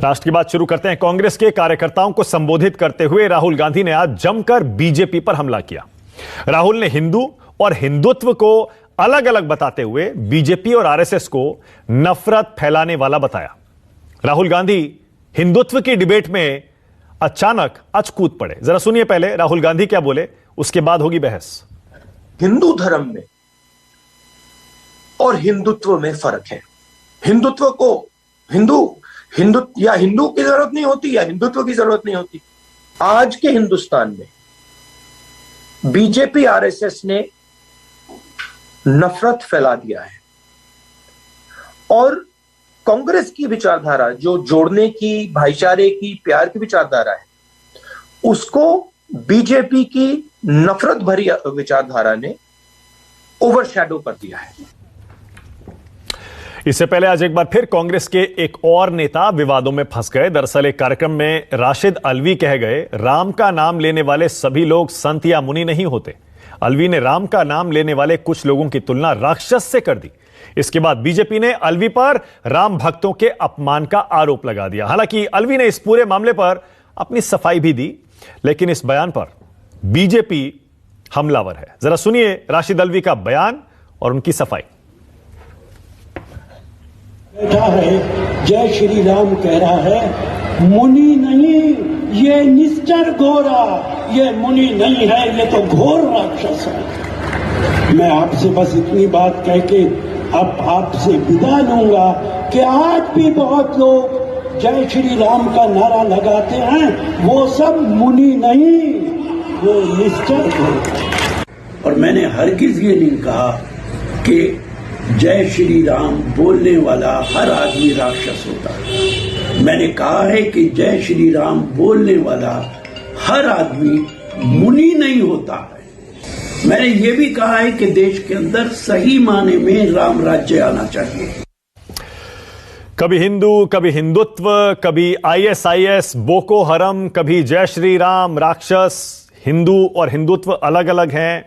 राष्ट्र की बात शुरू करते हैं। कांग्रेस के कार्यकर्ताओं को संबोधित करते हुए राहुल गांधी ने आज जमकर बीजेपी पर हमला किया। राहुल ने हिंदू और हिंदुत्व को अलग अलग बताते हुए बीजेपी और आरएसएस को नफरत फैलाने वाला बताया। राहुल गांधी हिंदुत्व की डिबेट में अचानक अचकूद पड़े। जरा सुनिए पहले राहुल गांधी क्या बोले, उसके बाद होगी बहस। हिंदू धर्म में और हिंदुत्व में फर्क है। हिंदुत्व को हिंदू की जरूरत नहीं होती या हिंदुत्व की जरूरत नहीं होती। आज के हिंदुस्तान में बीजेपी आरएसएस ने नफरत फैला दिया है और कांग्रेस की विचारधारा जो जोड़ने की, भाईचारे की, प्यार की विचारधारा है, उसको बीजेपी की नफरत भरी विचारधारा ने ओवरशैडो कर दिया है। इससे पहले आज एक बार फिर कांग्रेस के एक और नेता विवादों में फंस गए। दरअसल एक कार्यक्रम में राशिद अल्वी कह गए, राम का नाम लेने वाले सभी लोग संत या मुनि नहीं होते। अल्वी ने राम का नाम लेने वाले कुछ लोगों की तुलना राक्षस से कर दी। इसके बाद बीजेपी ने अल्वी पर राम भक्तों के अपमान का आरोप लगा दिया। हालांकि अल्वी ने इस पूरे मामले पर अपनी सफाई भी दी, लेकिन इस बयान पर बीजेपी हमलावर है। जरा सुनिए राशिद अल्वी का बयान और उनकी सफाई। बैठा है, जय श्री राम कह रहा है, मुनि नहीं, ये निश्चर घोरा, ये मुनि नहीं है, ये तो घोर राक्षस है। मैं आपसे बस इतनी बात कह के अब आपसे विदा लूंगा कि आज भी बहुत लोग जय श्री राम का नारा लगाते हैं, वो सब मुनि नहीं, वो निश्चर घोरा। और मैंने हरगिज ये नहीं कहा कि जय श्री राम बोलने वाला हर आदमी राक्षस होता है। मैंने कहा है कि जय श्री राम बोलने वाला हर आदमी मुनि नहीं होता है। मैंने ये भी कहा है कि देश के अंदर सही माने में राम राज्य आना चाहिए। कभी हिंदू, कभी हिंदुत्व, कभी आईएसआईएस, बोको हरम, कभी जय श्री राम, राक्षस। हिंदू और हिंदुत्व अलग अलग हैं।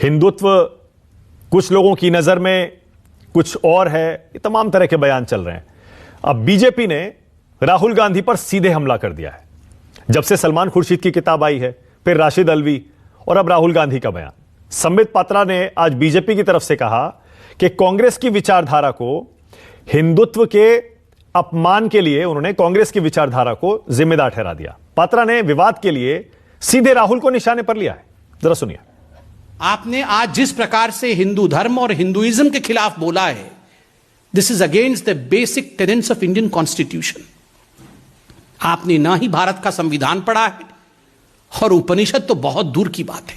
हिंदुत्व कुछ लोगों की नजर में कुछ और है। ये तमाम तरह के बयान चल रहे हैं। अब बीजेपी ने राहुल गांधी पर सीधे हमला कर दिया है। जब से सलमान खुर्शीद की किताब आई है, फिर राशिद अल्वी और अब राहुल गांधी का बयान। संबित पात्रा ने आज बीजेपी की तरफ से कहा कि कांग्रेस की विचारधारा को, हिंदुत्व के अपमान के लिए उन्होंने कांग्रेस की विचारधारा को जिम्मेदार ठहरा दिया। पात्रा ने विवाद के लिए सीधे राहुल को निशाने पर लिया है। जरा सुनिए। आपने आज जिस प्रकार से हिंदू धर्म और हिंदुइज्म के खिलाफ बोला है, this is against the basic tenants of Indian constitution. आपने ना ही भारत का संविधान पढ़ा है और उपनिषद तो बहुत दूर की बात है।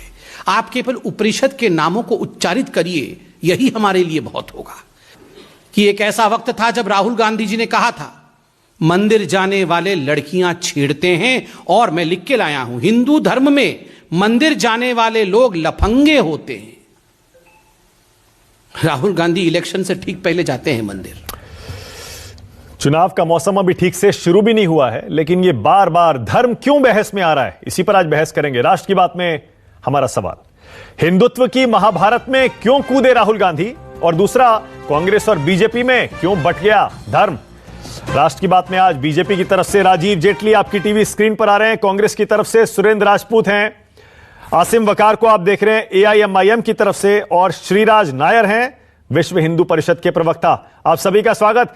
आप केवल उपनिषद के नामों को उच्चारित करिए, यही हमारे लिए बहुत होगा। कि एक ऐसा वक्त था जब राहुल गांधी जी ने कहा था, मंदिर जाने वाले लड़कियां छेड़ते हैं, और मैं लिख के लाया हूं, हिंदू धर्म में मंदिर जाने वाले लोग लफंगे होते हैं। राहुल गांधी इलेक्शन से ठीक पहले जाते हैं मंदिर। चुनाव का मौसम अभी ठीक से शुरू भी नहीं हुआ है, लेकिन ये बार बार धर्म क्यों बहस में आ रहा है, इसी पर आज बहस करेंगे। राष्ट्र की बात में हमारा सवाल, हिंदुत्व की महाभारत में क्यों कूदे राहुल गांधी, और दूसरा, कांग्रेस और बीजेपी में क्यों बट गया धर्म। राष्ट्र की बात में आज बीजेपी की तरफ से राजीव जेटली आपकी टीवी स्क्रीन पर आ रहे हैं। कांग्रेस की तरफ से सुरेंद्र राजपूत हैं। आसिम वकार को आप देख रहे हैं एआईएमआईएम की तरफ से, और श्रीराज नायर हैं विश्व हिंदू परिषद के प्रवक्ता। आप सभी का स्वागत।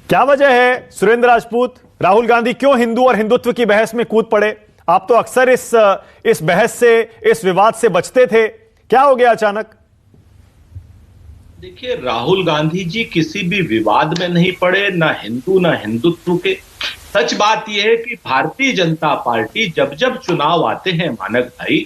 क्या वजह है सुरेंद्र राजपूत, राहुल गांधी क्यों हिंदू और हिंदुत्व की बहस में कूद पड़े? आप तो अक्सर इस बहस से, इस विवाद से बचते थे, क्या हो गया अचानक? देखिए, राहुल गांधी जी किसी भी विवाद में नहीं पड़े, ना हिंदू ना हिंदुत्व के। सच बात यह है कि भारतीय जनता पार्टी जब जब चुनाव आते हैं मानक भाई,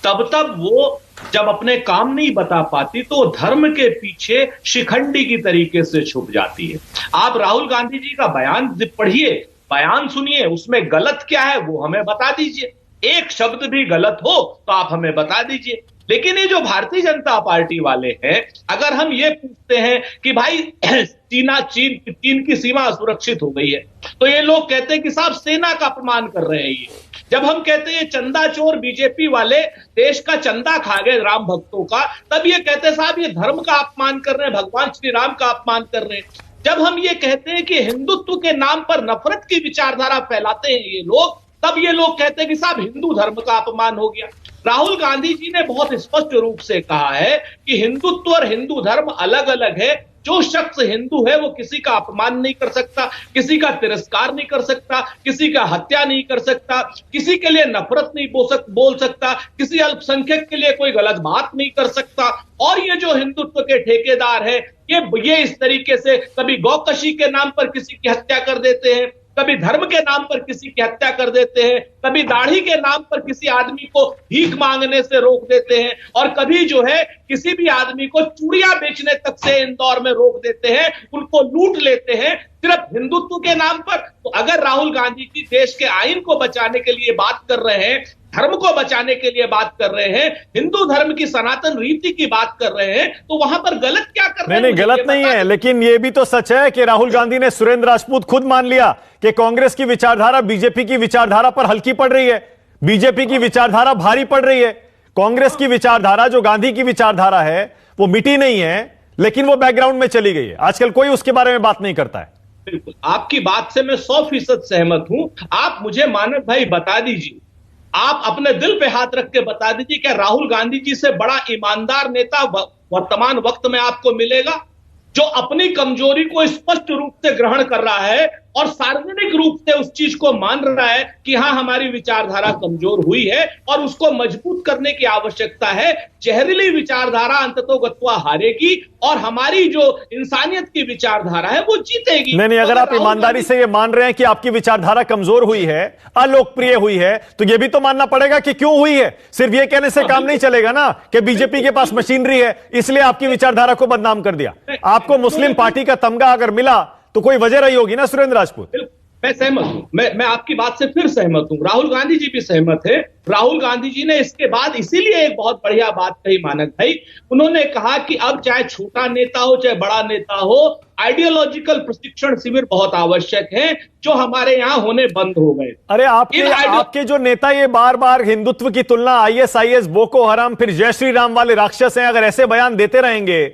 तब तब वो जब अपने काम नहीं बता पाती तो धर्म के पीछे शिखंडी की तरीके से छुप जाती है। आप राहुल गांधी जी का बयान पढ़िए, बयान सुनिए, उसमें गलत क्या है वो हमें बता दीजिए। एक शब्द भी गलत हो तो आप हमें बता दीजिए। लेकिन ये जो भारतीय जनता पार्टी वाले हैं, अगर हम ये पूछते हैं कि भाई चीन की सीमा सुरक्षित हो गई है, तो ये लोग कहते हैं कि साहब सेना का अपमान कर रहे हैं ये। जब हम कहते हैं चंदा चोर बीजेपी वाले देश का चंदा खा गए राम भक्तों का, तब ये कहते हैं साहब ये धर्म का अपमान कर रहे हैं, भगवान श्री राम का अपमान कर रहे हैं। जब हम ये कहते हैं कि हिंदुत्व के नाम पर नफरत की विचारधारा फैलाते हैं ये लोग, तब ये लोग कहते हैं कि साहब हिंदू धर्म का अपमान हो गया। राहुल गांधी जी ने बहुत स्पष्ट रूप से कहा है कि हिंदुत्व और हिंदू धर्म अलग अलग है। जो शख्स हिंदू है वो किसी का अपमान नहीं कर सकता, किसी का तिरस्कार नहीं कर सकता, किसी का हत्या नहीं कर सकता, किसी के लिए नफरत नहीं बोल सकता, किसी अल्पसंख्यक के लिए कोई गलत बात नहीं कर सकता। और ये जो हिंदुत्व के ठेकेदार है ये इस तरीके से कभी गौकशी के नाम पर किसी की हत्या कर देते हैं, कभी धर्म के नाम पर किसी की हत्या कर देते हैं, कभी दाढ़ी के नाम पर किसी आदमी को भीख मांगने से रोक देते हैं, और कभी जो है किसी भी आदमी को चूड़ियां बेचने तक से इंदौर में रोक देते हैं, उनको लूट लेते हैं सिर्फ हिंदुत्व के नाम पर। तो अगर राहुल गांधी जी देश के आईन को बचाने के लिए बात कर रहे हैं, धर्म को बचाने के लिए बात कर रहे हैं, हिंदू धर्म की सनातन रीति की बात कर रहे हैं, तो वहां पर गलत क्या कर रहे हैं? नहीं, गलत नहीं है, लेकिन यह भी तो सच है कि राहुल गांधी ने सुरेंद्र राजपूत खुद मान लिया कि कांग्रेस की विचारधारा बीजेपी की विचारधारा पर हल्की पड़ रही है, बीजेपी की विचारधारा भारी पड़ रही है। कांग्रेस की विचारधारा जो गांधी की विचारधारा है वो मिटी नहीं है, लेकिन वो बैकग्राउंड में चली गई है। आजकल कोई उसके बारे में बात नहीं करता है। बिल्कुल, आपकी बात से मैं 100% सहमत हूं। आप मुझे मानक भाई बता दीजिए, आप अपने दिल पे हाथ रख के बता दीजिए, क्या राहुल गांधी जी से बड़ा ईमानदार नेता वर्तमान वक्त में आपको मिलेगा, जो अपनी कमजोरी को स्पष्ट रूप से ग्रहण कर रहा है और सार्वजनिक रूप से उस चीज को मान रहा है कि हां हमारी विचारधारा कमजोर हुई है और उसको मजबूत करने की आवश्यकता है। जहरीली विचारधारा अंततोगत्वा हारेगी और हमारी जो इंसानियत की विचारधारा है वो जीतेगी। नहीं, अगर आप ईमानदारी से ये मान रहे हैं कि आपकी विचारधारा कमजोर हुई है, अलोकप्रिय हुई है, तो ये भी तो मानना पड़ेगा कि क्यों हुई है। सिर्फ ये कहने से काम नहीं चलेगा ना कि बीजेपी के पास मशीनरी है इसलिए आपकी विचारधारा को बदनाम कर दिया। आपको मुस्लिम पार्टी का तमगा अगर मिला तो कोई वजह रही होगी ना सुरेंद्र राजपूत। मैं सहमत हूं, मैं आपकी बात से फिर सहमत हूं। राहुल गांधी जी भी सहमत है। राहुल गांधी जी ने इसके बाद इसीलिए एक बहुत बढ़िया बात कही मानक भाई, उन्होंने कहा कि अब चाहे छोटा नेता हो चाहे बड़ा नेता हो, आइडियोलॉजिकल प्रशिक्षण शिविर बहुत आवश्यक है जो हमारे यहां होने बंद हो गए। अरे आपके जो नेता ये बार बार हिंदुत्व की तुलना ISIS, बोको हराम, फिर जय श्री राम वाले राक्षस हैं, अगर ऐसे बयान देते रहेंगे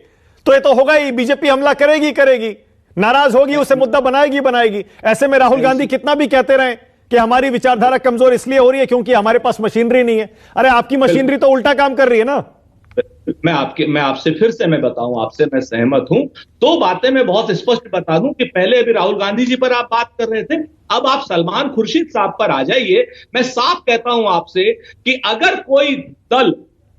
तो ये तो होगा ही, बीजेपी हमला करेगी, नाराज होगी, उसे मुद्दा बनाएगी। ऐसे में राहुल गांधी कितना भी कहते रहे कि हमारी विचारधारा कमजोर इसलिए हो रही है क्योंकि हमारे पास मशीनरी नहीं है। अरे आपकी मशीनरी तो उल्टा काम कर रही है ना। मैं आपसे फिर से मैं बताऊं, आपसे मैं सहमत हूं। दो बातें मैं बहुत स्पष्ट बता दूं कि पहले अभी राहुल गांधी जी पर आप बात कर रहे थे, अब आप सलमान खुर्शीद साहब पर आ जाइए। मैं साफ कहता हूं आपसे कि अगर कोई दल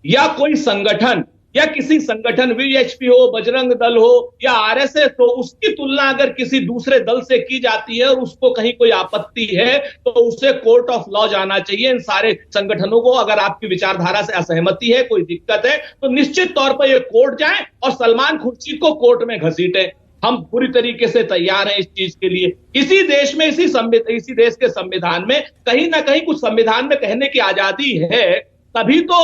या कोई संगठन या किसी संगठन VHP हो, बजरंग दल हो या RSS हो, उसकी तुलना अगर किसी दूसरे दल से की जाती है और उसको कहीं कोई आपत्ति है तो उसे कोर्ट ऑफ लॉ जाना चाहिए। इन सारे संगठनों को अगर आपकी विचारधारा से असहमति है, कोई दिक्कत है, तो निश्चित तौर पर ये कोर्ट जाएं और सलमान खुर्शीद को कोर्ट में घसीटें। हम पूरी तरीके से तैयार हैं इस चीज के लिए। इसी देश में, इसी देश के संविधान में कहीं ना कहीं कुछ संविधान में कहने की आजादी है, तभी तो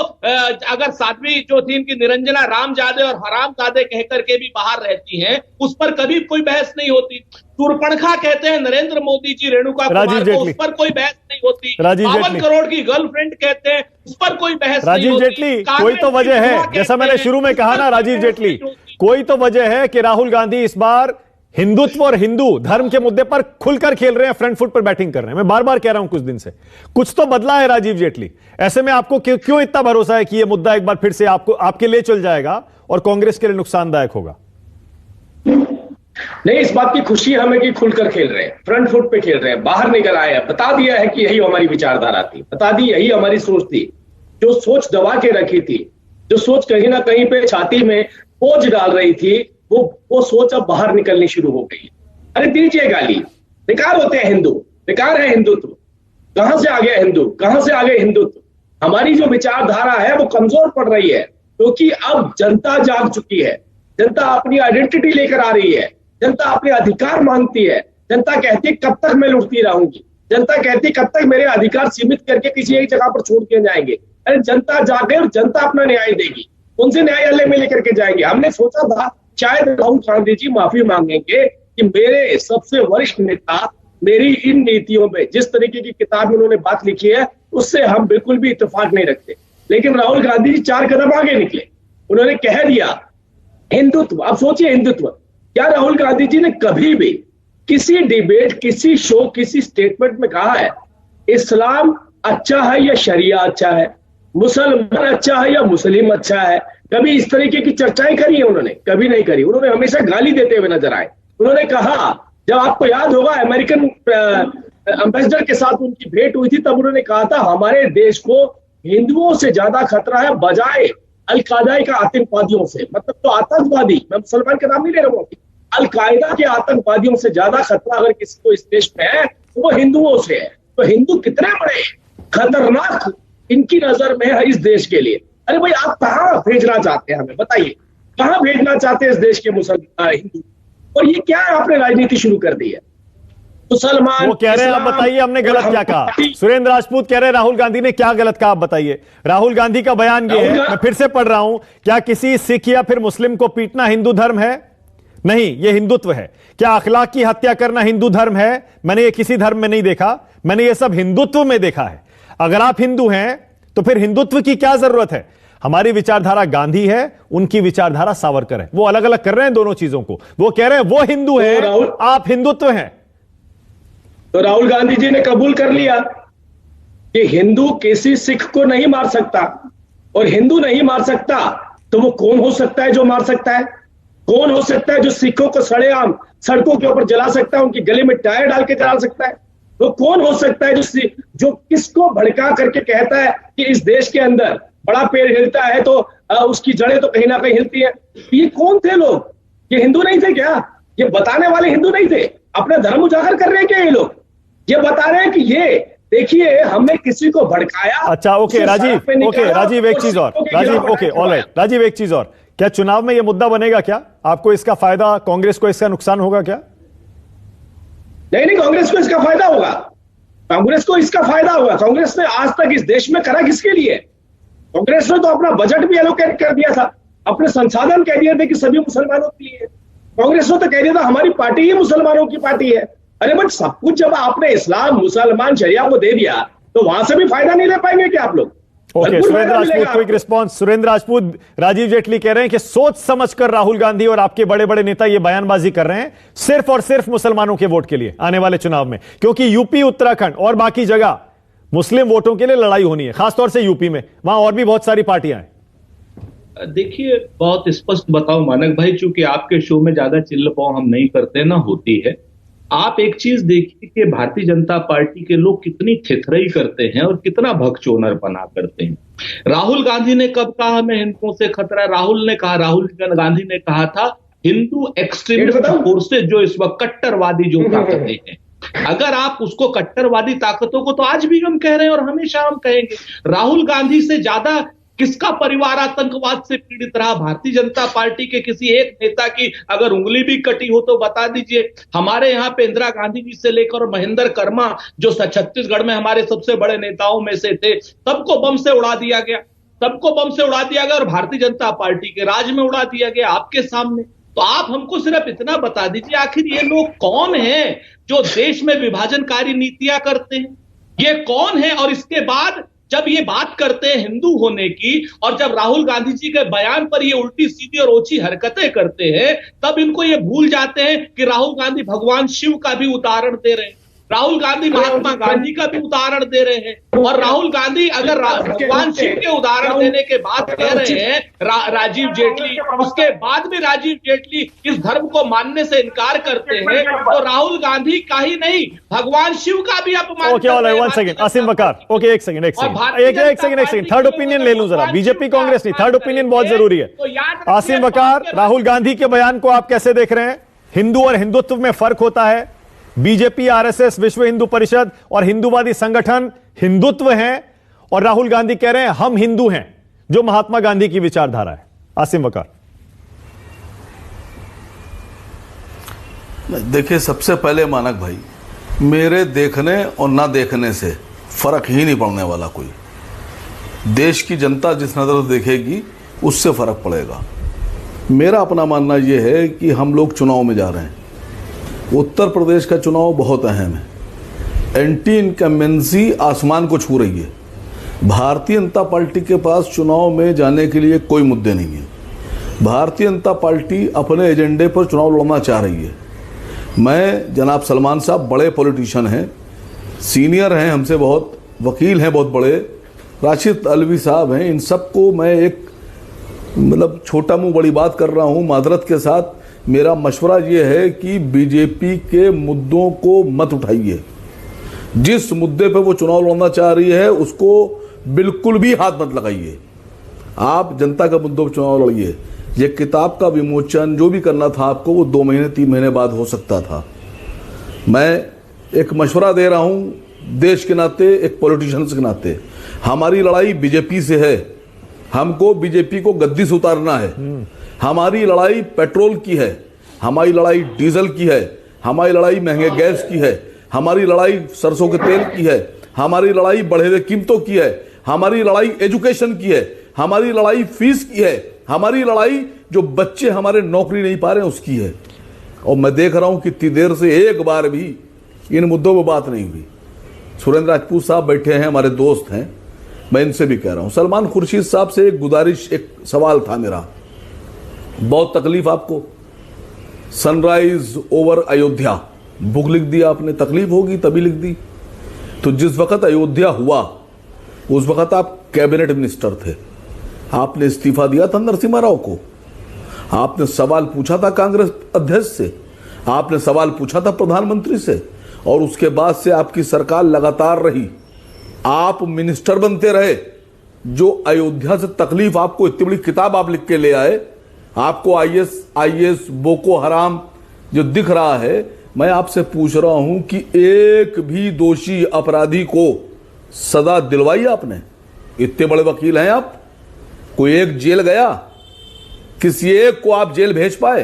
अगर साध्वी जो थी इनकी निरंजना रामजादे और हरामजादे कहकर के भी बाहर रहती हैं, उस पर कभी कोई बहस नहीं होती। शूर्पणखा कहते हैं नरेंद्र मोदी जी रेणुका कुमार को, उस पर कोई बहस नहीं होती। 52 करोड़ की गर्लफ्रेंड कहते हैं, उस पर कोई बहस नहीं होती। राजीव जेटली, कोई तो वजह है, जैसा मैंने शुरू में कहा ना राजीव जेटली, कोई तो वजह है कि राहुल गांधी इस बार हिंदुत्व और हिंदू धर्म के मुद्दे पर खुलकर खेल रहे हैं, फ्रंट फुट पर बैटिंग कर रहे हैं। मैं बार बार कह रहा हूं कुछ दिन से कुछ तो बदला है राजीव जेटली। ऐसे में आपको क्यों इतना भरोसा है कि यह मुद्दा एक बार फिर से आपके लिए चल जाएगा और कांग्रेस के लिए नुकसानदायक होगा? नहीं, इस बात की खुशी हमें कि खुलकर खेल रहे हैं, फ्रंट फुट पे खेल रहे हैं, बाहर निकल आए हैं, बता दिया है कि यही हमारी विचारधारा थी, बता दी यही हमारी सोच थी। जो सोच दबा के रखी थी, जो सोच कहीं ना कहीं पे छाती में बोझ डाल रही थी, वो सोच अब बाहर निकलनी शुरू हो गई। अरे दीजिए गाली, बेकार होते हैं हिंदू, बेकार है हिंदुत्व। कहां से आ गया हिंदू, कहां से आ गए हिंदुत्व? हमारी जो विचारधारा है वो कमजोर पड़ रही है क्योंकि अब जनता जाग चुकी है, जनता अपनी आइडेंटिटी लेकर आ रही है, जनता अपने अधिकार मांगती है। जनता कहती है कब तक मैं लुटती रहूंगी, जनता कहती है कब तक मेरे अधिकार सीमित करके किसी एक जगह पर छोड़ के जाएंगे। अरे जनता जागे और जनता अपना न्याय देगी, उनसे न्यायालय में लेकर के जाएंगे। हमने सोचा था शायद राहुल गांधी जी माफी मांगेंगे कि मेरे सबसे वरिष्ठ नेता मेरी इन नीतियों में, जिस तरीके की किताब में उन्होंने बात लिखी है उससे हम बिल्कुल भी इत्तेफाक नहीं रखते। लेकिन राहुल गांधी जी 4 कदम आगे निकले, उन्होंने कह दिया हिंदुत्व। अब सोचिए, हिंदुत्व क्या राहुल गांधी जी ने कभी भी किसी डिबेट, किसी शो, किसी स्टेटमेंट में कहा है इस्लाम अच्छा है या शरिया अच्छा है, मुसलमान अच्छा है या मुस्लिम अच्छा है? कभी इस तरीके की चर्चाएं करी है उन्होंने? कभी नहीं करी। उन्होंने हमेशा गाली देते हुए नजर आए। उन्होंने कहा, जब आपको याद होगा अमेरिकन एम्बेसडर के साथ उनकी भेंट हुई थी, तब उन्होंने कहा था हमारे देश को हिंदुओं से ज्यादा खतरा है बजाय अलकायदा के आतंकवादियों से। मतलब तो आतंकवादी, मैं मुसलमान का नाम नहीं ले रहा हूँ, अलकायदा के आतंकवादियों से ज्यादा खतरा अगर किसी को इस देश में है तो वो हिंदुओं से है। तो हिंदू कितने बड़े खतरनाक इनकी नजर में है इस देश के लिए। अरे भाई, आप कहां भेजना चाहते हैं, हमें बताइए, कहां भेजना चाहते हैं इस देश के मुसलमान हिंदू? और ये क्या है, आपने राजनीति शुरू कर दी है। मुसलमान वो कह रहे हैं, आप बताइए हमने गलत क्या कहा। सुरेंद्र राजपूत कह रहे हैं राहुल गांधी ने क्या गलत कहा, आप बताइए। राहुल गांधी का बयान ये है, मैं फिर से पढ़ रहा हूं, क्या किसी सिख या फिर मुस्लिम को पीटना हिंदू धर्म है? नहीं, यह हिंदुत्व है। क्या अखलाक की हत्या करना हिंदू धर्म है? मैंने ये किसी धर्म में नहीं देखा, मैंने ये सब हिंदुत्व में देखा है। अगर आप हिंदू हैं तो फिर हिंदुत्व की क्या जरूरत है? हमारी विचारधारा गांधी है, उनकी विचारधारा सावरकर है। वो अलग अलग कर रहे हैं दोनों चीजों को। वो कह रहे हैं वो हिंदू है, आप हिंदुत्व हैं। तो राहुल गांधी जी ने कबूल कर लिया कि हिंदू किसी सिख को नहीं मार सकता, और हिंदू नहीं मार सकता तो वो कौन हो सकता है जो मार सकता है? कौन हो सकता है जो सिखों को सड़ेआम सड़कों के ऊपर जला सकता है, उनकी गले में टायर डाल के जला सकता है? वो कौन हो सकता है जो किसको भड़का करके कहता है कि इस देश के अंदर बड़ा पेड़ हिलता है तो उसकी जड़ें तो कहीं ना कहीं हिलती है? ये कौन थे लोग? ये हिंदू नहीं थे क्या? ये बताने वाले हिंदू नहीं थे? अपना धर्म उजागर कर रहे हैं क्या ये लोग? ये बता रहे हैं कि ये देखिए, हमने किसी को भड़काया। अच्छा, ओके राजीव, ओके राजीव, एक चीज और, राजीव, ओके ऑलराइट राजीव, एक चीज और, क्या चुनाव में यह मुद्दा बनेगा? क्या आपको इसका फायदा, कांग्रेस को इसका नुकसान होगा क्या? नहीं, कांग्रेस को इसका फायदा होगा। कांग्रेस को इसका फायदा होगा। कांग्रेस ने आज तक इस देश में करा किसके लिए? कांग्रेस ने तो अपना बजट भी एलोकेट कर दिया था, अपने संसाधन कह दिए थे कि सभी मुसलमानों के लिए। कांग्रेस ने तो कह दिया था हमारी पार्टी ही मुसलमानों की पार्टी है। अरे बट सब कुछ जब आपने इस्लाम, मुसलमान, शरिया को दे दिया तो वहां से भी फायदा नहीं ले पाएंगे क्या आप लोग? Okay, Surendra Rajput, quick response. Surendra Rajput, Rajeev Jaitley कह रहे हैं कि सोच समझकर राहुल गांधी और आपके बड़े बड़े नेता ये बयानबाजी कर रहे हैं सिर्फ और सिर्फ मुसलमानों के वोट के लिए आने वाले चुनाव में, क्योंकि यूपी, उत्तराखंड और बाकी जगह मुस्लिम वोटों के लिए लड़ाई होनी है, खासतौर से यूपी में, वहां और भी बहुत सारी पार्टियां हैं। देखिए, बहुत स्पष्ट बताओ मानक भाई, चूंकि आपके शो में ज्यादा चिल्ल पाव हम नहीं करते ना, होती है। आप एक चीज देखिए कि भारतीय जनता पार्टी के लोग कितनी थिथरई करते हैं और कितना भगचोनर बना करते हैं। राहुल गांधी ने कब कहा हमें हिंदुओं से खतरा है? राहुल गांधी ने कहा था हिंदू एक्सट्रीमिस्ट फोर्सेज, जो इस वक्त कट्टरवादी जो ताकतें हैं, अगर आप उसको कट्टरवादी ताकतों को, तो आज भी हम कह रहे हैं और हमेशा हम कहेंगे, राहुल गांधी से ज्यादा किसका परिवार आतंकवाद से पीड़ित रहा? भारतीय जनता पार्टी के किसी एक नेता की अगर उंगली भी कटी हो तो बता दीजिए। हमारे यहाँ पे इंदिरा गांधी जी से लेकर महेंद्र कर्मा, जो छत्तीसगढ़ में हमारे सबसे बड़े नेताओं में से थे, सबको बम से उड़ा दिया गया, सबको बम से उड़ा दिया गया, और भारतीय जनता पार्टी के राज में उड़ा दिया गया आपके सामने। तो आप हमको सिर्फ इतना बता दीजिए, आखिर ये लोग कौन हैं जो देश में विभाजनकारी नीतियां करते हैं? ये कौन है? और इसके बाद जब ये बात करते हैं हिंदू होने की, और जब राहुल गांधी जी के बयान पर ये उल्टी सीधी और ओछी हरकतें करते हैं, तब इनको ये भूल जाते हैं कि राहुल गांधी भगवान शिव का भी उदाहरण दे रहे हैं, राहुल गांधी महात्मा गांधी का भी उदाहरण दे रहे हैं। और राहुल गांधी अगर भगवान शिव के उदाहरण देने के बाद कह रहे हैं राजीव जेटली, उसके बाद भी राजीव जेटली इस धर्म को मानने से इनकार करते हैं, तो राहुल गांधी का ही नहीं, भगवान शिव का भी अपमान। Okay, alright, one second, Asim Waqar, okay, एक सेकंड, थर्ड ओपिनियन ले लूं जरा। बीजेपी कांग्रेस नहीं, थर्ड ओपिनियन बहुत जरूरी है। आसिम वकार, राहुल गांधी के बयान को आप कैसे देख रहे हैं? हिंदू और हिंदुत्व में फर्क होता है। बीजेपी, आरएसएस, विश्व हिंदू परिषद और हिंदूवादी संगठन हिंदुत्व हैं, और राहुल गांधी कह रहे हैं हम हिंदू हैं, जो महात्मा गांधी की विचारधारा है। आसिम वकार, देखिए, सबसे पहले मानक भाई, मेरे देखने और ना देखने से फर्क ही नहीं पड़ने वाला। कोई देश की जनता जिस नजर से देखेगी उससे फर्क पड़ेगा। मेरा अपना मानना यह है कि हम लोग चुनाव में जा रहे हैं। उत्तर प्रदेश का चुनाव बहुत अहम है। एंटी इनकम्बेंसी आसमान को छू रही है। भारतीय जनता पार्टी के पास चुनाव में जाने के लिए कोई मुद्दे नहीं है। भारतीय जनता पार्टी अपने एजेंडे पर चुनाव लड़ना चाह रही है। मैं जनाब सलमान साहब बड़े पॉलिटिशियन हैं, सीनियर हैं हमसे, बहुत वकील हैं बहुत बड़े, राशिद अल्वी साहब हैं, इन सबको मैं एक मतलब छोटा मुंह बड़ी बात कर रहा हूं मादरत के साथ। मेरा मशवरा ये है कि बीजेपी के मुद्दों को मत उठाइए। जिस मुद्दे पे वो चुनाव लड़ना चाह रही है उसको बिल्कुल भी हाथ मत लगाइए। आप जनता का मुद्दों पर चुनाव लड़िए। ये किताब का विमोचन जो भी करना था आपको वो 2 महीने 3 महीने बाद हो सकता था। मैं एक मशवरा दे रहा हूं देश के नाते, एक पॉलिटिशियंस के नाते। हमारी लड़ाई बीजेपी से है, हमको बीजेपी को गद्दी से उतारना है। हमारी लड़ाई पेट्रोल की है, हमारी लड़ाई डीजल की है, हमारी लड़ाई महंगे गैस की है, हमारी लड़ाई सरसों के तेल की है, हमारी लड़ाई बढ़े हुए कीमतों की है, हमारी लड़ाई एजुकेशन की है, हमारी लड़ाई फीस की है, हमारी लड़ाई जो बच्चे हमारे नौकरी नहीं पा रहे हैं उसकी है। और मैं देख रहा हूं कितनी देर से एक बार भी इन मुद्दों पर बात नहीं हुई। सुरेंद्र राजपूत साहब बैठे हैं, हमारे दोस्त हैं, मैं इनसे भी कह रहा हूं। सलमान खुर्शीद साहब से एक गुजारिश, एक सवाल था मेरा। बहुत तकलीफ आपको, सनराइज ओवर अयोध्या बुक लिख दिया आपने, तकलीफ होगी तभी लिख दी। तो जिस वक्त अयोध्या हुआ उस वक्त आप कैबिनेट मिनिस्टर थे, आपने इस्तीफा दिया था नरसिम्हा राव को, आपने सवाल पूछा था कांग्रेस अध्यक्ष से, आपने सवाल पूछा था प्रधानमंत्री से, और उसके बाद से आपकी सरकार लगातार रही, आप मिनिस्टर बनते रहे। जो अयोध्या से तकलीफ आपको, इतनी बड़ी किताब आप लिख के ले आए, आपको आईएस बोको हराम जो दिख रहा है, मैं आपसे पूछ रहा हूं कि एक भी दोषी अपराधी को सजा दिलवाई आपने? इतने बड़े वकील हैं आप, कोई एक जेल गया? किसी एक को आप जेल भेज पाए?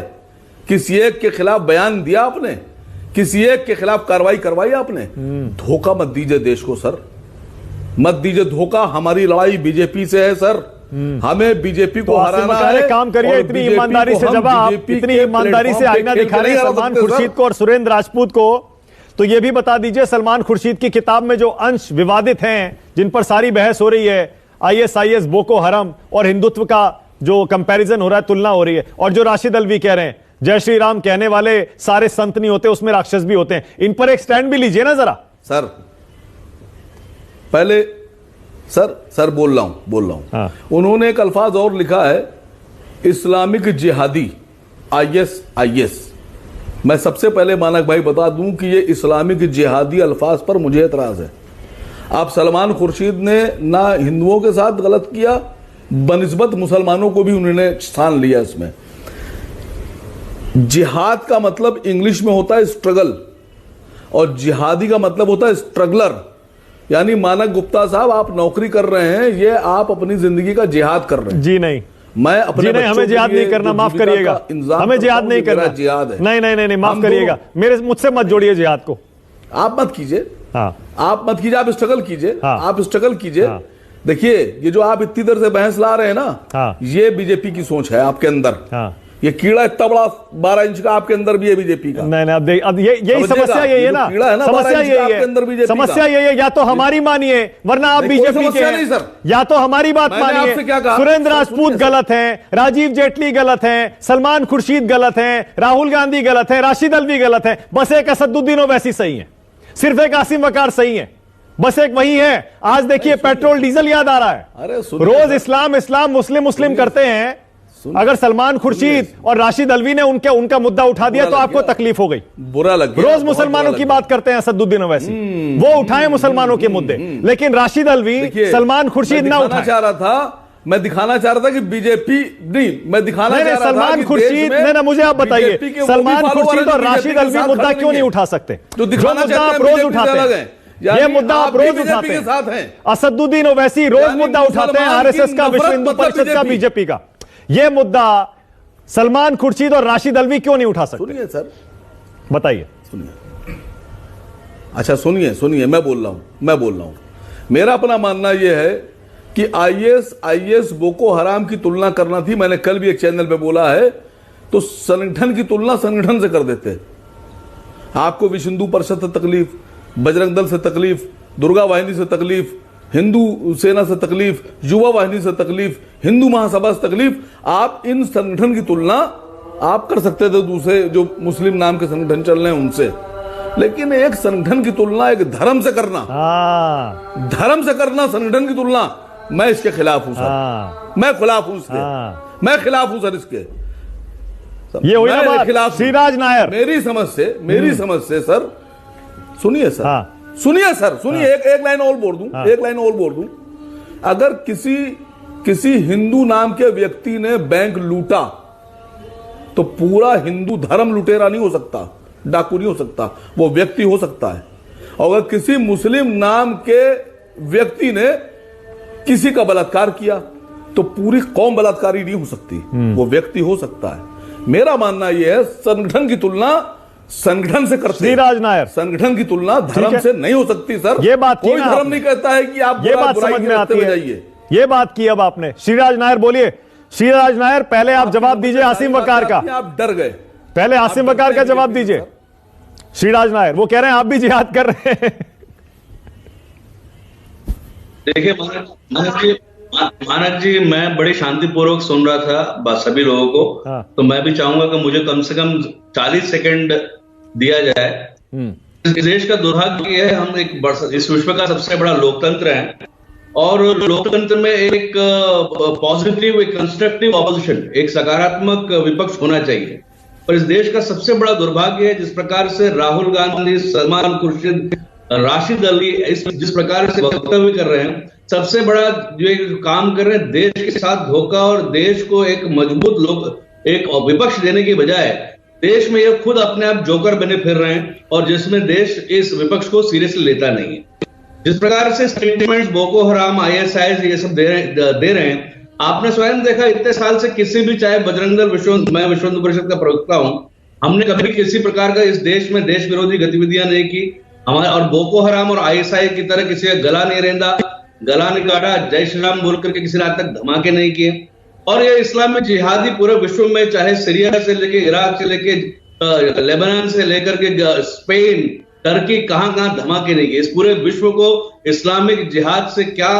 किसी एक के खिलाफ बयान दिया आपने? किसी एक के खिलाफ कार्रवाई करवाई आपने? धोखा मत दीजिए देश को सर, मत दीजिए धोखा। हमारी लड़ाई बीजेपी से है सर, हमें बीजेपी को हराना है। काम करिए इतनी ईमानदारी से, जब आप इतनी ईमानदारी से आईना दिखा रहे हैं सलमान खुर्शीद को और सुरेंद्र राजपूत को, तो यह भी बता दीजिए सलमान खुर्शीद की किताब में जो अंश विवादित हैं, जिन पर सारी बहस हो रही है, आईएस बोको हराम और हिंदुत्व का जो कंपैरिजन हो रहा है, तुलना हो रही है, और जो राशिद अल्वी कह रहे हैं जय श्री राम कहने वाले सारे संत नहीं होते, उसमें राक्षस भी होते हैं, इन पर एक स्टैंड भी लीजिए ना जरा। सर पहले सर बोल रहा हूं हाँ। उन्होंने एक अल्फाज और लिखा है, इस्लामिक जिहादी आईएस। मैं सबसे पहले मानक भाई बता दूं कि ये इस्लामिक जिहादी अल्फाज पर मुझे एतराज है। आप सलमान खुर्शीद ने ना हिंदुओं के साथ गलत किया, बनिस्बत मुसलमानों को भी उन्होंने स्थान लिया इसमें। जिहाद का मतलब इंग्लिश में होता है स्ट्रगल, और जिहादी का मतलब होता है स्ट्रगलर। यानी मानक गुप्ता साहब, आप नौकरी कर रहे हैं, ये आप अपनी जिंदगी का जिहाद कर रहे हैं। जी नहीं, मैं अपने नहीं, हमें जिहाद नहीं करना, माफ करिएगा, हमें जिहाद नहीं करना, जिहाद है। नहीं, माफ करिएगा, मुझसे मत जोड़िए जिहाद को। आप मत कीजिए, हाँ, आप मत कीजिए, आप स्ट्रगल कीजिए, हाँ, आप स्ट्रगल कीजिए। हाँ। देखिए, ये जो आप इतनी देर से बहस ला रहे हैं ना, हाँ, ये बीजेपी की सोच है आपके अंदर। हाँ, ये कीड़ा इतना बड़ा 12 इंच का आपके अंदर भी है बीजेपी का। नहीं, अब यही समस्या यही है ना, समस्या यही है, समस्या यही है। या तो हमारी मानिए, वरना आप बीजेपी के हैं, या तो हमारी बात मानिए। सुरेंद्र राजपूत गलत हैं, राजीव जेटली गलत हैं, सलमान खुर्शीद गलत हैं, राहुल गांधी गलत हैं, राशिद अल्वी गलत हैं, बस एक असदुद्दीन ओवैसी सही है, सिर्फ एक आसिम वकार सही है, बस एक वही है। आज देखिए पेट्रोल डीजल याद आ रहा है, रोज इस्लाम मुस्लिम करते हैं। अगर सलमान खुर्शीद और राशिद अल्वी ने उनका मुद्दा उठा दिया तो आपको तकलीफ हो गई, बुरा लग गया। रोज मुसलमानों की बात करते हैं असदुद्दीन ओवैसी, वो उठाए मुसलमानों के मुद्दे, लेकिन राशिद अल्वी सलमान खुर्शीद ना उठाए। मैं दिखाना चाह रहा था कि बीजेपी नहीं, मैं दिखाना चाह रहा था सलमान खुर्शीद ने, मुझे आप बताइए, सलमान खुर्शीद और राशिद अल्वी मुद्दा क्यों नहीं उठा सकते? जो मुद्दा आप रोज उठाते हैं, ये मुद्दा आप रोज उठाते हैं। असदुद्दीन ओवैसी रोज मुद्दा उठाते हैं, आरएसएस का, विश्व हिंदू परिषद का, बीजेपी का। ये मुद्दा सलमान खुर्शीद और राशिद अल्वी क्यों नहीं उठा सकते? सुनिए सर, बताइए। सुनिए, अच्छा सुनिए, मैं बोल रहा हूं। मेरा अपना मानना यह है कि आईएस बोको हराम की तुलना करना थी, मैंने कल भी एक चैनल पे बोला है, तो संगठन की तुलना संगठन से कर देते। आपको विश्व हिंदू परिषद से तकलीफ, बजरंग दल से तकलीफ, दुर्गा वाहिनी से तकलीफ, हिंदू सेना से तकलीफ, युवा वाहिनी से तकलीफ, हिंदू महासभा से तकलीफ। आप इन संगठन की तुलना आप कर सकते थे दूसरे जो मुस्लिम नाम के संगठन चल रहे हैं उनसे, लेकिन एक संगठन की तुलना एक धर्म से करना, धर्म से करना संगठन की तुलना, मैं इसके खिलाफ हूं सर। मैं खिलाफ हूं इसके, मैं खिलाफ हूं सर इसके। ये हुई ना बात श्रीराज नायर। मेरी समझ से सर, सुनिए सर, सुनिए सर, सुनिए, एक लाइन और बोल दूं, एक लाइन और बोल दूं। अगर किसी हिंदू नाम के व्यक्ति ने बैंक लूटा तो पूरा हिंदू धर्म लुटेरा नहीं हो सकता, डाकू नहीं हो सकता, वो व्यक्ति हो सकता है। और अगर किसी मुस्लिम नाम के व्यक्ति ने किसी का बलात्कार किया तो पूरी कौम बलात्कारी नहीं हो सकती, वो व्यक्ति हो सकता है। मेरा मानना यह है संगठन की तुलना संगठन से करते, श्रीराज नायर, संगठन की तुलना धर्म से नहीं हो सकती सर। ये बात कोई धर्म नहीं कहता है कि आप ये बात समझ में आती है। ये बात की अब आपने। श्रीराज नायर बोलिए। श्रीराज नायर, पहले आप जवाब दीजिए आसिम वकार का। आप डर गए, पहले आसिम वकार का जवाब दीजिए। श्रीराज नायर वो कह रहे हैं आप भी जिहाद कर रहे हैं। देखिए मानक जी, मैं बड़ी शांतिपूर्वक सुन रहा था सभी लोगों को, तो मैं भी चाहूंगा कि मुझे कम से कम 40 सेकंड दिया जाए। इस देश का दुर्भाग्य है, हम इस विश्व का सबसे बड़ा लोकतंत्र है और लोकतंत्र में एक पॉजिटिव, एक कंस्ट्रक्टिव ऑपोजिशन, एक सकारात्मक विपक्ष होना चाहिए। पर इस देश का सबसे बड़ा दुर्भाग्य है जिस प्रकार से राहुल गांधी, सलमान खुर्शीद, राशिद अली जिस प्रकार से वक्तव्य कर रहे हैं, सबसे बड़ा जो काम कर रहे हैं देश के साथ धोखा और देश को एक मजबूत एक विपक्ष देने की बजाय देश में ये खुद अपने आप जोकर बने फिर रहे हैं और जिसमें देश इस विपक्ष को सीरियसली लेता नहीं है। जिस प्रकार से स्टेटमेंट्स बोको हराम, आईएसआई ये सब दे रहे हैं, आपने स्वयं देखा इतने साल से किसी भी, चाहे बजरंग दल, मैं विश्व हिंदू परिषद का प्रवक्ता हूं, हमने कभी किसी प्रकार का इस देश में देश विरोधी गतिविधियां नहीं की हमारे, और बोको हराम और आईएसआई की तरह किसी का गला नहीं रेंदा, गला नहीं काटा, जय श्री राम बोल करके किसी ने आज तक धमाके नहीं किए। और ये इस्लामी जिहादी पूरे विश्व में, चाहे सीरिया से लेके इराक से लेके लेबनान से लेकर के स्पेन, टर्की, कहां धमाके नहीं किए। इस पूरे विश्व को इस्लामिक जिहाद से क्या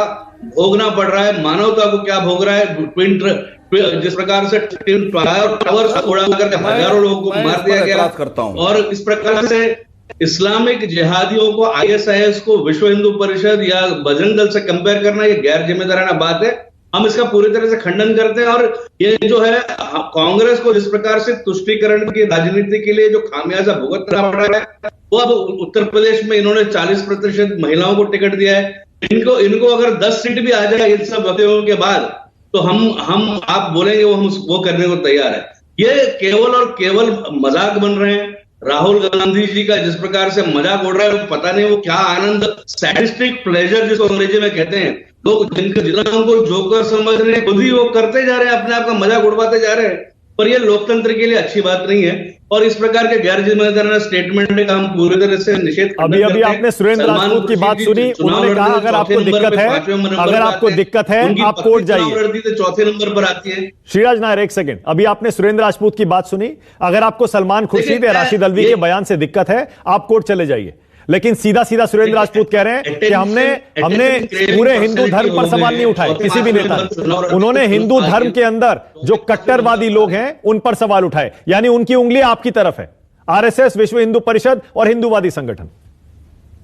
भोगना पड़ रहा है, मानवता को क्या भोग रहा है, जिस प्रकार से टावर उड़ा करके हजारों लोगों को मार दिया गया। और इस प्रकार से इस्लामिक जिहादियों को, आईएसआईएस को विश्व हिंदू परिषद या बजरंग दल से कंपेयर करना ये गैर जिम्मेदाराना बात है। हम इसका पूरी तरह से खंडन करते हैं। और ये जो है कांग्रेस को जिस प्रकार से तुष्टीकरण की राजनीति के लिए जो खामियाजा भुगतना पड़ रहा है, वो अब उत्तर प्रदेश में इन्होंने 40% महिलाओं को टिकट दिया है। इनको अगर 10 सीट भी आ जाए इन सब वक्तव्यों के बाद, तो हम आप बोलेंगे वो करने को तैयार है। ये केवल और केवल मजाक बन रहे हैं। राहुल गांधी जी का जिस प्रकार से मजाक उड़ रहा है, पता नहीं वो क्या आनंद, सैडिस्टिक प्लेजर जिसको अंग्रेजी में कहते हैं, लोग जितना उनको जोकर समझ रहे हैं खुद ही वो करते जा रहे हैं, अपने आप का मजाक उड़वाते जा रहे हैं। पर ये लोकतंत्र के लिए अच्छी बात नहीं है और इस प्रकार के गैर जिम्मेदाराना स्टेटमेंट का हम पूरी तरह से निषेध करते हैं। अभी आपने सुरेंद्र राजपूत की बात सुनी, उन्होंने कहा अगर आपको दिक्कत है, आप कोर्ट जाइए, चौथे नंबर पर आती है। श्रीराज नायर एक सेकंड, अभी आपने सुरेंद्र राजपूत की बात सुनी, अगर आपको सलमान खुर्शीद या राशिद अल्वी के बयान से दिक्कत है आप कोर्ट चले जाइए। लेकिन सीधा सुरेंद्र राजपूत कह रहे हैं कि हमने पूरे हिंदू धर्म पर सवाल नहीं उठाए किसी भी नेता ने। उन्होंने हिंदू धर्म के अंदर जो कट्टरवादी लोग हैं उन पर सवाल उठाए, यानी उनकी उंगली आपकी तरफ है, आरएसएस, विश्व हिंदू परिषद और हिंदूवादी संगठन।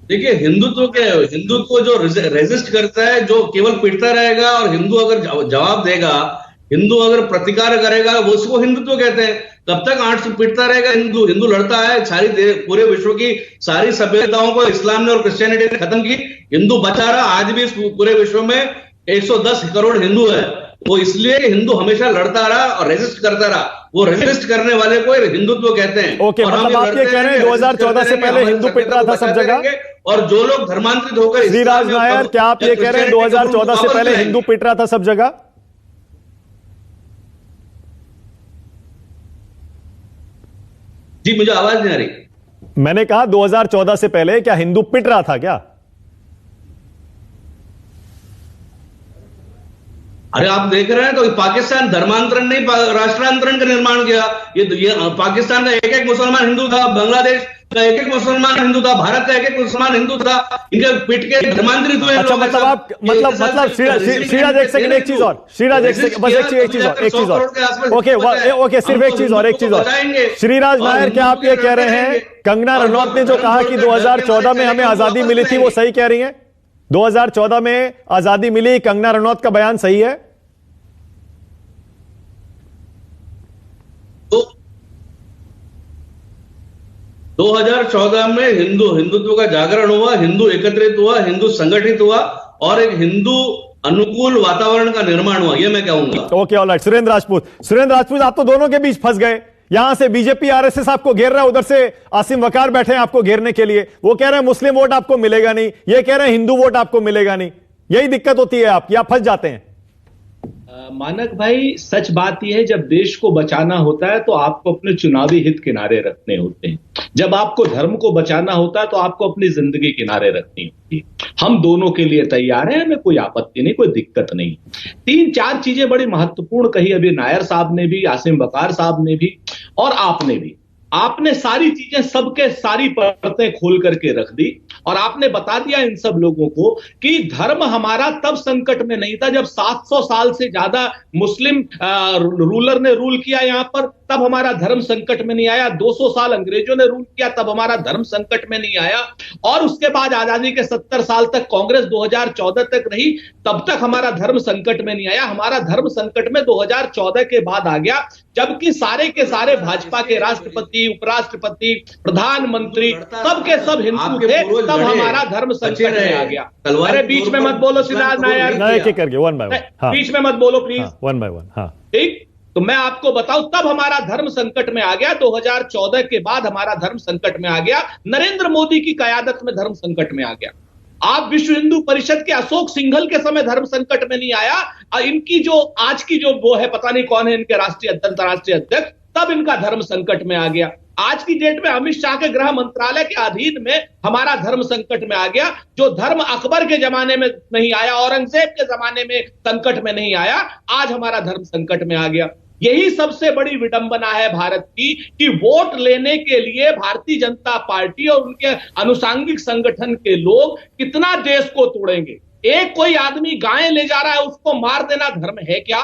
देखिए, हिंदुत्व जो रेजिस्ट करता है, जो केवल पिटता रहेगा, और हिंदू अगर जवाब देगा, हिंदू अगर प्रतिकार करेगा, वो उसको हिंदुत्व कहते हैं। तब तक 800 पिटता रहेगा हिंदू लड़ता है, पूरे विश्व की सारी सभ्यताओं को इस्लाम ने और क्रिश्चियनिटी ने खत्म की, हिंदू बचा रहा। आज भी पूरे विश्व में 110 करोड़ हिंदू है, वो इसलिए हिंदू हमेशा लड़ता रहा और रेजिस्ट करता रहा। वो रेजिस्ट करने वाले को हिंदुत्व कहते हैं। ओके, मतलब आप ये कह रहे हैं 2014 से पहले हिंदू पिट रहा था सब जगह, और जो लोग धर्मांतरित होकर, श्रीराज नायर क्या आप ये कह रहे हैं 2014 से पहले हिंदू पिट रहा था सब जगह? जी, मुझे आवाज नहीं आ रही। मैंने कहा 2014 से पहले क्या हिंदू पिट रहा था क्या? अरे आप देख रहे हैं तो पाकिस्तान धर्मांतरण नहीं, राष्ट्रांतरण का निर्माण किया। ये पाकिस्तान का एक मुसलमान हिंदू था, बांग्लादेश का एक एक मुसलमान हिंदू था, भारत का एक एक मुसलमान हिंदू था, इनके पिट के धर्मांतरित हुए। अच्छा, मतलब आप मतलब श्रीराज एक सेकंड, एक चीज और, श्रीराज एक सेकंड, बस एक चीज और, ओके, सिर्फ एक चीज और, श्रीराज नायर, क्या आप ये कह रहे हैं कंगना रनौत ने जो कहा कि 2014 में हमें आजादी मिली थी, वो सही कह रही हैं? 2014 में आजादी मिली, कंगना रनौत का बयान सही है? तो 2014 में हिंदुत्व का जागरण हुआ, हिंदू एकत्रित हुआ, हिंदू संगठित हुआ और एक हिंदू अनुकूल वातावरण का निर्माण हुआ, ये मैं कहूंगा। Okay, alright. सुरेंद्र राजपूत, आप तो दोनों के बीच फंस गए। यहां से बीजेपी आरएसएस आपको घेर रहा है, उधर से आसिम वकार बैठे हैं आपको घेरने के लिए। वो कह रहे हैं मुस्लिम वोट आपको मिलेगा नहीं, ये कह रहे हैं हिंदू वोट आपको मिलेगा नहीं। यही दिक्कत होती है आपकी, आप फंस जाते हैं। मानक भाई, सच बात यह है, जब देश को बचाना होता है तो आपको अपने चुनावी हित किनारे रखने होते हैं। जब आपको धर्म को बचाना होता है तो आपको अपनी जिंदगी किनारे रखनी होती है। हम दोनों के लिए तैयार हैं, हमें कोई आपत्ति नहीं, कोई दिक्कत नहीं। 3-4 चीजें बड़ी महत्वपूर्ण कही अभी नायर साहब ने भी, आसिम वकार साहब ने भी और आपने भी। आपने सारी चीजें, सबके सारी परतें खोल करके रख दी और आपने बता दिया इन सब लोगों को कि धर्म हमारा तब संकट में नहीं था जब 700 साल से ज्यादा मुस्लिम रूलर ने रूल किया यहां पर, तब हमारा धर्म संकट में नहीं आया। 200 साल अंग्रेजों ने रूल किया, तब हमारा धर्म संकट में नहीं आया। और उसके बाद आजादी के 70 साल तक कांग्रेस 2014 तक रही, तब तक हमारा धर्म संकट में नहीं आया। हमारा धर्म संकट में 2014 के बाद आ गया, जबकि सारे के सारे भाजपा के राष्ट्रपति, उपराष्ट्रपति, प्रधानमंत्री सब के सब हिंदू थे, तब हमारा धर्म संकट में आ गया। अरे बीच में मत बोलो श्रीराज नायर, करके वन बाय वन, बीच में मत बोलो प्लीज, वन बाय वन। हाँ, ठीक। तो मैं आपको बताऊं, तब हमारा धर्म संकट में आ गया। 2014 के बाद हमारा धर्म संकट में आ गया। नरेंद्र मोदी की क़यादत में धर्म संकट में आ गया। आप विश्व हिंदू परिषद के अशोक सिंघल के समय धर्म संकट में नहीं आया। इनकी जो आज की जो वो है, पता नहीं कौन है इनके राष्ट्रीय अंतरराष्ट्रीय अध्यक्ष, तब इनका धर्म संकट में आ गया। आज की डेट में अमित शाह के गृह मंत्रालय के अधीन में हमारा धर्म संकट में आ गया। जो धर्म अकबर के जमाने में नहीं आया, औरंगजेब के जमाने में संकट में नहीं आया, आज हमारा धर्म संकट में आ गया। यही सबसे बड़ी विडंबना है भारत की कि वोट लेने के लिए भारतीय जनता पार्टी और उनके अनुसांगिक संगठन के लोग कितना देश को तोड़ेंगे। एक कोई आदमी गाय ले जा रहा है, उसको मार देना धर्म है क्या?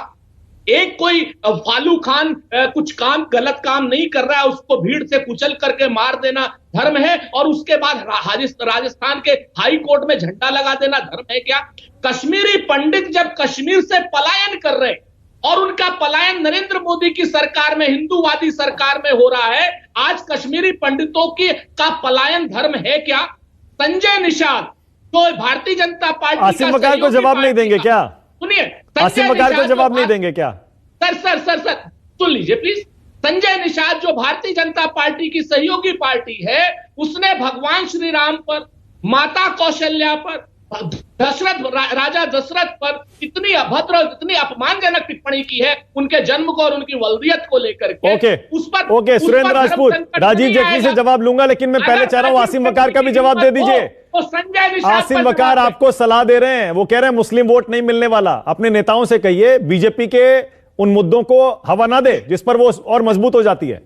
एक कोई फालू खान कुछ काम गलत काम नहीं कर रहा है, उसको भीड़ से कुचल करके मार देना धर्म है? और उसके बाद राजस्थान के हाई कोर्ट में झंडा लगा देना धर्म है क्या? कश्मीरी पंडित जब कश्मीर से पलायन कर रहे और उनका पलायन नरेंद्र मोदी की सरकार में, हिंदूवादी सरकार में हो रहा है, आज कश्मीरी पंडितों का पलायन धर्म है क्या? संजय निषाद तो भारतीय जनता पार्टी, आसिम वकार को जवाब नहीं देंगे क्या? सुनिए, आसिम वकार को जवाब नहीं देंगे क्या? सर सुन लीजिए प्लीज। संजय निषाद जो भारतीय जनता पार्टी की सहयोगी पार्टी है, उसने भगवान श्री राम पर, माता कौशल्या पर, राजा दशरथ पर इतनी अभद्र और इतनी अपमानजनक टिप्पणी की है उनके जन्म को और उनकी वल्दियत को लेकर के। ओके, सुरेंद्र राजपूत, राजीव जेटली से जवाब लूंगा, लेकिन मैं पहले चाह रहा हूं आसिम वकार का भी जवाब दे दीजिए। तो संजय निषाद, आसिम वकार आपको सलाह दे रहे हैं, वो कह रहे हैं मुस्लिम वोट नहीं मिलने वाला। अपने नेताओं से कहिए बीजेपी के उन मुद्दों को हवा ना दे जिस पर वो और मजबूत हो जाती है।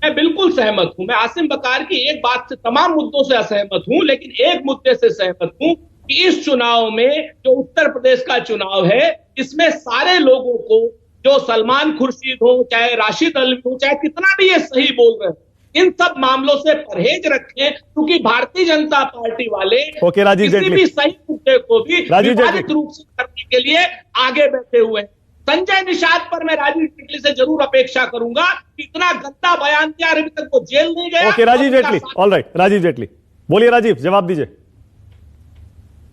मैं बिल्कुल सहमत हूं। मैं आसिम वकार की एक बात से, तमाम मुद्दों से असहमत हूं, लेकिन एक मुद्दे से सहमत हूं कि इस चुनाव में, जो उत्तर प्रदेश का चुनाव है, इसमें सारे लोगों को, जो सलमान खुर्शीद हो, चाहे राशिद अल्वी हो, चाहे कितना भी ये सही बोल रहे हैं, इन सब मामलों से परहेज रखें, क्योंकि भारतीय जनता पार्टी वाले किसी भी सही मुद्दे को भी विवादित रूप से करने के लिए आगे बैठे हुए हैं। संजय निषाद पर मैं राजीव जेटली से जरूर अपेक्षा करूंगा कि इतना गंदा बयान दिया, अभी तक वो जेल नहीं गया। ओके, राजीव जेटली, ऑलराइट, राजीव जेटली बोलिए। राजीव, जवाब दीजिए।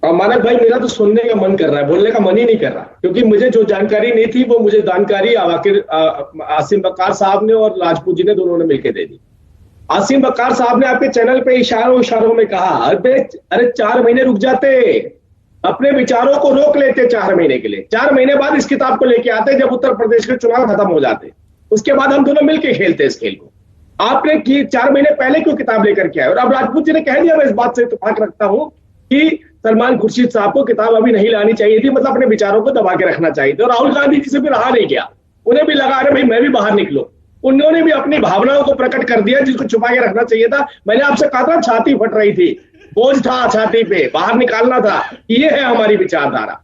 मानक भाई, मेरा तो सुनने का मन कर रहा है, बोलने का मन ही नहीं कर रहा, क्योंकि मुझे जो जानकारी नहीं थी वो मुझे जानकारी आसिम वकार साहब ने और राजपूत जी ने दोनों ने मिलकर दे दी। आसिम वकार साहब ने आपके चैनल पे इशारों में कहा, अरे 4 महीने रुक जाते, अपने विचारों को रोक लेते 4 महीने के लिए, 4 महीने बाद इस किताब को लेके आते जब उत्तर प्रदेश के चुनाव खत्म हो जाते, उसके बाद हम दोनों मिलकर खेलते इस खेल को। आपने 4 महीने पहले क्यों किताब लेकर के आए? और अब राजपूत जी ने कह दिया, मैं इस बात से इत्तेफाक रखता हूं कि सलमान खुर्शीद साहब को किताब अभी नहीं लानी चाहिए थी, मतलब अपने विचारों को दबा के रखना चाहिए था। और राहुल गांधी जी से भी रहा नहीं गया, उन्हें भी लगा, अरे भाई मैं भी बाहर निकलो, उन्होंने भी अपनी भावनाओं को प्रकट कर दिया जिसको छुपा के रखना चाहिए था। मैंने आपसे कहा था छाती फट रही थी, बोझ था छाती पे, बाहर निकालना था। ये है हमारी विचारधारा।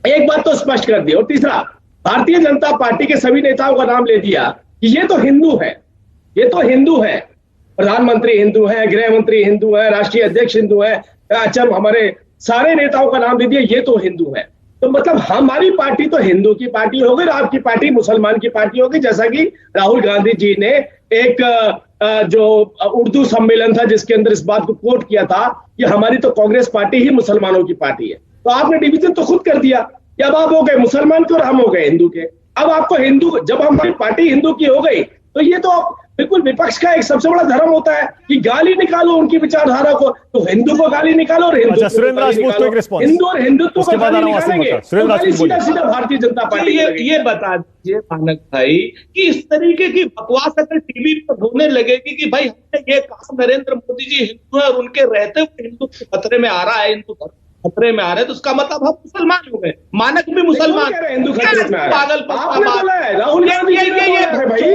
एक बात तो स्पष्ट कर दी। और तीसरा, भारतीय जनता पार्टी के सभी नेताओं का नाम ले दिया कि ये तो हिंदू है, ये तो हिंदू है, प्रधानमंत्री हिंदू है, गृह मंत्री हिंदू है, राष्ट्रीय अध्यक्ष हिंदू है, अच्छा हमारे सारे नेताओं का नाम दे दिया ये तो हिंदू है। तो मतलब हमारी पार्टी तो हिंदू की पार्टी हो गई और आपकी पार्टी मुसलमान की पार्टी हो गई। जैसा कि राहुल गांधी जी ने एक जो उर्दू सम्मेलन था जिसके अंदर इस बात को कोट किया था कि हमारी तो कांग्रेस पार्टी ही मुसलमानों की पार्टी है। तो आपने डिवीजन तो खुद कर दिया कि अब आप हो गए मुसलमान के और हम हो गए हिंदू के। अब आपको हिंदू, जब हमारी पार्टी हिंदू की हो गई तो ये तो बिल्कुल विपक्ष का एक सबसे बड़ा धर्म होता है कि गाली निकालो उनकी विचारधारा को। तो हिंदू को गाली निकालो और हिंदू अच्छा, सुरेंद्र राजपूत को एक रिस्पॉन्स, हिंदू और हिंदुत्व को गाली निकालेंगे तो सीधा सीधा भारतीय जनता पार्टी। ये बता दीजिए मानक भाई कि इस तरीके की बकवास अगर टीवी पर होने लगेगी कि भाई हमने ये कहा नरेंद्र मोदी जी हिंदू है और उनके रहते हुए हिंदू खतरे में आ रहा है, हिंदू खतरे में आ रहे हैं, तो उसका मतलब हम मुसलमान हो गए। मानक भी मुसलमान, हिंदू खतरे में आ पागल राहुल गांधी जी ने बोला है भाई,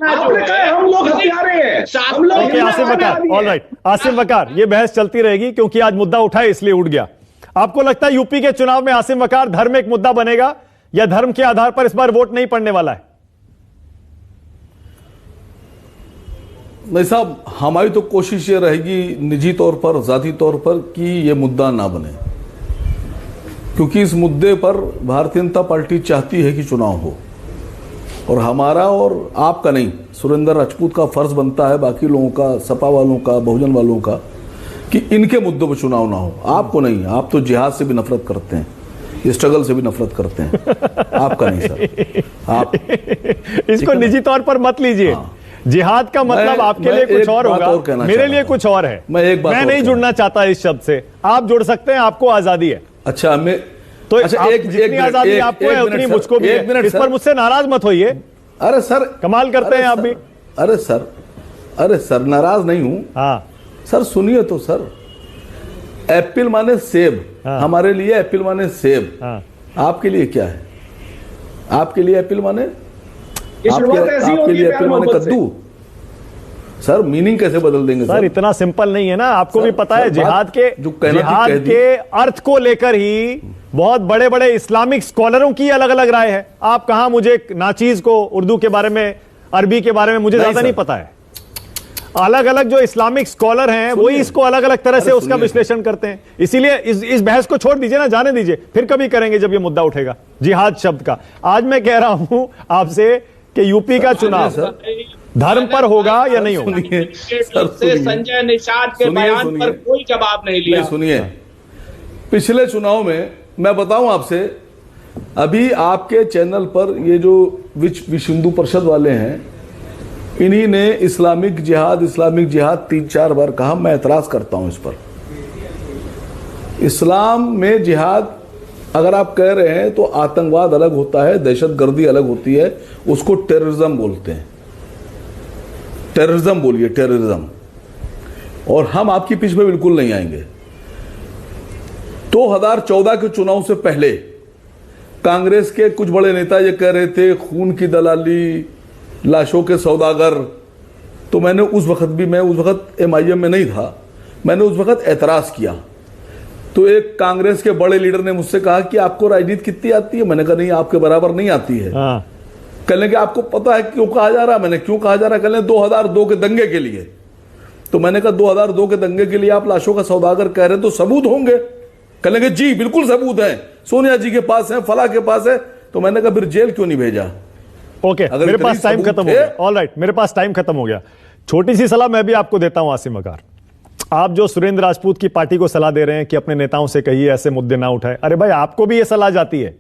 आपने कहा हम लोग हथियारे हैं, हम लोग। ओके आसिम वकार, ऑलराइट आसिम वकार, ये बहस चलती रहेगी क्योंकि आज मुद्दा उठा है इसलिए उठ गया। आपको लगता है यूपी के चुनाव में आसिम वकार धर्म एक मुद्दा बनेगा या धर्म के आधार पर इस बार वोट नहीं पड़ने वाला है? नहीं साहब, हमारी तो कोशिश ये रहेगी निजी तौर पर, जाती तौर पर कि ये मुद्दा ना बने, क्योंकि इस मुद्दे पर भारतीय जनता पार्टी चाहती है कि चुनाव हो और हमारा और आपका नहीं, सुरेंद्र राजपूत का फर्ज बनता है, बाकी लोगों का, सपा वालों का, बहुजन वालों का, कि इनके मुद्दों पर चुनाव ना हो। आपको नहीं, आप तो जिहाद से भी नफरत करते हैं, स्ट्रगल से भी नफरत करते हैं, आपका नहीं सर। आप इसको निजी तौर पर मत लीजिए। हाँ। जिहाद का मतलब आपके लिए कुछ और होगा, मेरे लिए कुछ और है। मैं नहीं जुड़ना चाहता इस शब्द से, आप जुड़ सकते हैं, आपको आजादी है। अच्छा, मैं तो अच्छा, जितनी आजादी आपको है उतनी मुझको भी है, इस पर मुझसे नाराज मत होइए। अरे सर, कमाल करते हैं आप भी। अरे सर नाराज नहीं हूं। हाँ सर सुनिए तो सर, एप्पल माने सेब। हाँ। हमारे लिए एप्पल माने सेब। हाँ। आपके लिए क्या है? आपके लिए एप्पल माने, आपके लिए एप्पल माने कद्दू। सर मीनिंग कैसे बदल देंगे सर? इतना सिंपल नहीं है ना, आपको भी पता है। जिहाद के अर्थ को लेकर ही बहुत बड़े बड़े इस्लामिक स्कॉलरों की अलग अलग राय है। आप कहां मुझे नाचीज को उर्दू के बारे में, अरबी के बारे में मुझे ज्यादा नहीं पता है। अलग अलग जो इस्लामिक स्कॉलर हैं वही इसको अलग अलग तरह से उसका विश्लेषण करते हैं। इसीलिए इस बहस को छोड़ दीजिए ना, जाने दीजिए, फिर कभी करेंगे जब ये मुद्दा उठेगा जिहाद शब्द का। आज मैं कह रहा हूं आपसे कि यूपी का चुनाव धर्म पर होगा या नहीं होगा? संजय निषाद के बयान पर कोई जवाब नहीं लिया। सुनिए, पिछले चुनाव में मैं बताऊं आपसे, अभी आपके चैनल पर ये जो विश्व हिंदू परिषद वाले हैं, इन्हीं ने इस्लामिक जिहाद 3-4 बार कहा। मैं एतराज करता हूं इस पर। इस्लाम में जिहाद अगर आप कह रहे हैं तो आतंकवाद अलग होता है, दहशतगर्दी अलग होती है, उसको टेररिज्म बोलते हैं। टेररिज्म बोलिए, टेररिज्म। और हम आपकी पिच में बिल्कुल नहीं आएंगे। 2014 के चुनाव से पहले कांग्रेस के कुछ बड़े नेता ये कह रहे थे खून की दलाली, लाशों के सौदागर। तो मैंने उस वक्त MIM में नहीं था, मैंने उस वक्त एतराज किया। तो एक कांग्रेस के बड़े लीडर ने मुझसे कहा कि आपको राजनीति कितनी आती है? मैंने कहा नहीं, आपके बराबर नहीं आती है। हाँ। कहने कि आपको पता है क्यों कहा जा रहा? मैंने क्यों कहा जा रहा? कहने 2002 के दंगे के लिए। तो मैंने कहा 2002 के दंगे के लिए आप लाशों का सौदागर कह रहे तो सबूत होंगे? कहने कि जी बिल्कुल सबूत है, सोनिया जी के पास है, फला के पास है। तो मैंने कहा फिर जेल क्यों नहीं भेजा? ओके, मेरे पास टाइम खत्म हो गया। ऑलराइट, मेरे पास टाइम खत्म हो गया। छोटी सी सलाह मैं भी आपको देता हूं आसिम वकार। आप जो सुरेंद्र राजपूत की पार्टी को सलाह दे रहे हैं कि अपने नेताओं से कहिए ऐसे मुद्दे ना उठाए, अरे भाई आपको भी ये सलाह जाती है,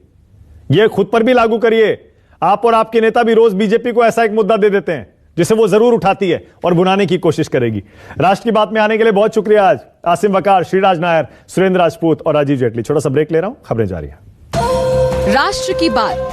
ये खुद पर भी लागू करिए। आप और आपके नेता भी रोज बीजेपी को ऐसा एक मुद्दा दे देते हैं जिसे वो जरूर उठाती है और बुनाने की कोशिश करेगी। राष्ट्र की बात में आने के लिए बहुत शुक्रिया। आज आसिम वकार, श्रीराज नायर, सुरेंद्र राजपूत और राजीव जेटली। छोटा सा ब्रेक ले रहा हूं, खबरें जारी है। राष्ट्र की बात।